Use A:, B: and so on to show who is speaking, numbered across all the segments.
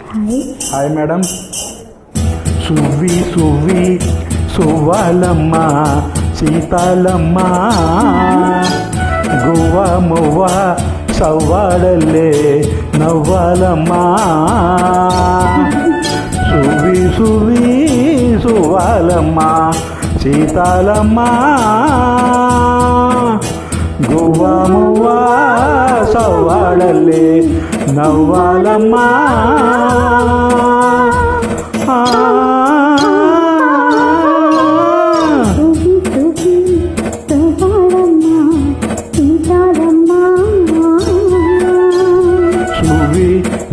A: Hi madam. సువ్వి సువ్వి సువ్వాలమ్మ సీతాలమ్మ గువ్వ మువ్వ సవ్వాడల్లే నవ్వాలమ్మ సువ్వి సువ్వి సువ్వాలమ్మ సీతాలమ్మ గువ్వ మువ్వ సవ్వాడల్లే నవ్వాలమ్మ సువి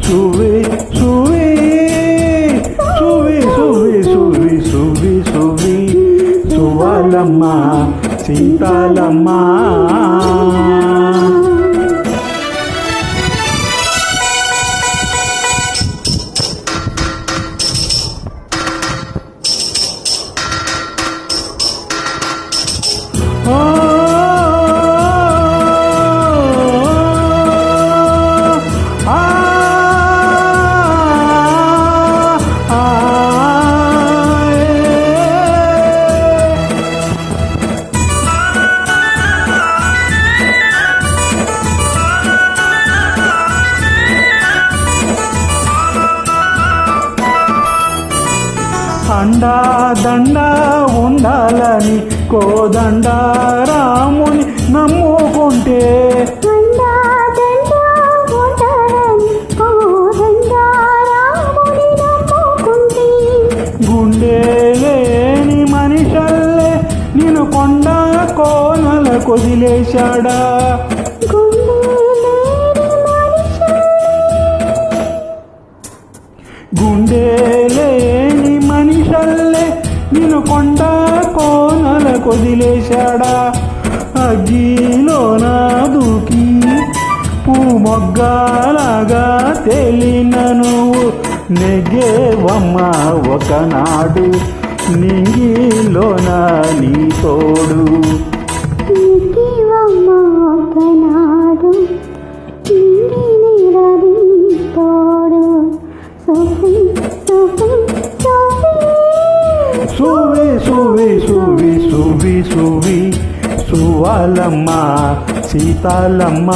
A: సువి సువి సువి సువి సువి సువి సువి సువ్వాలమ్మ సీతాలమ్మ అండా దండా ఉండాలని కోదండ రాముని నమ్ముకుంటే గుండె లేని మనిషల్లే నేను కొండ కోనల కొదిలేశాడా గుండె లేని మనిషల్లే నేను కొండ కోనల కొదిలేశాడా అగ్గిలోన దూకి పూ మొగ్గలాగా తేలిన నువ్వు నెగ్గేవమ్మ ఒకనాడు నింగిలోన నీ తోడు సువి సువి సువి సువి సువి సువ్వాలమ్మ సీతాలమ్మ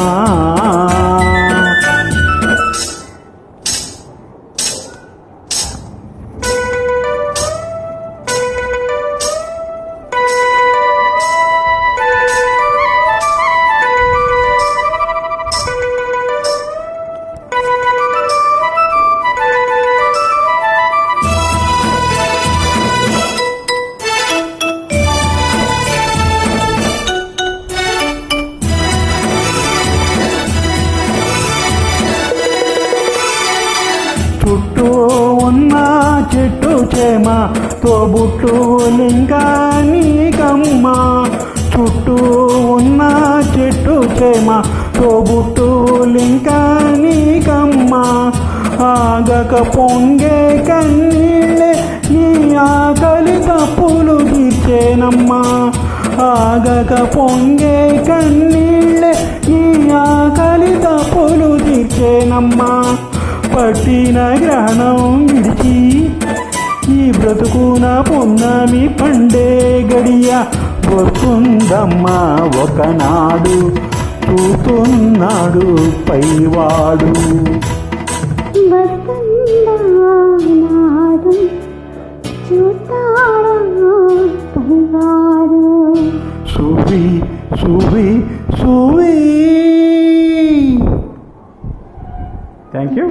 A: చుట్టూ ఉన్న చెట్టు చేమ తోబుట్టు లింగానికమ్మ చుట్టూ ఉన్న చెట్టు చేమ తోబుట్టు లింగానికమ్మ ఆగక పొంగే కన్నీళ్ళే నీ ఆకలి తప్పులు తీర్చేనమ్మా ఆగక పొంగే కన్నీళ్ళే నీ ఆకలి తప్పులు తీర్చేనమ్మా పట్టిన గ్రహణం విడిచి ఈ బ్రతుకున పొన్నమి పండే గడియ వస్తుందమ్మా ఒకనాడు చూస్తున్నాడు పైవాడు సువి సువి సువి. Thank you.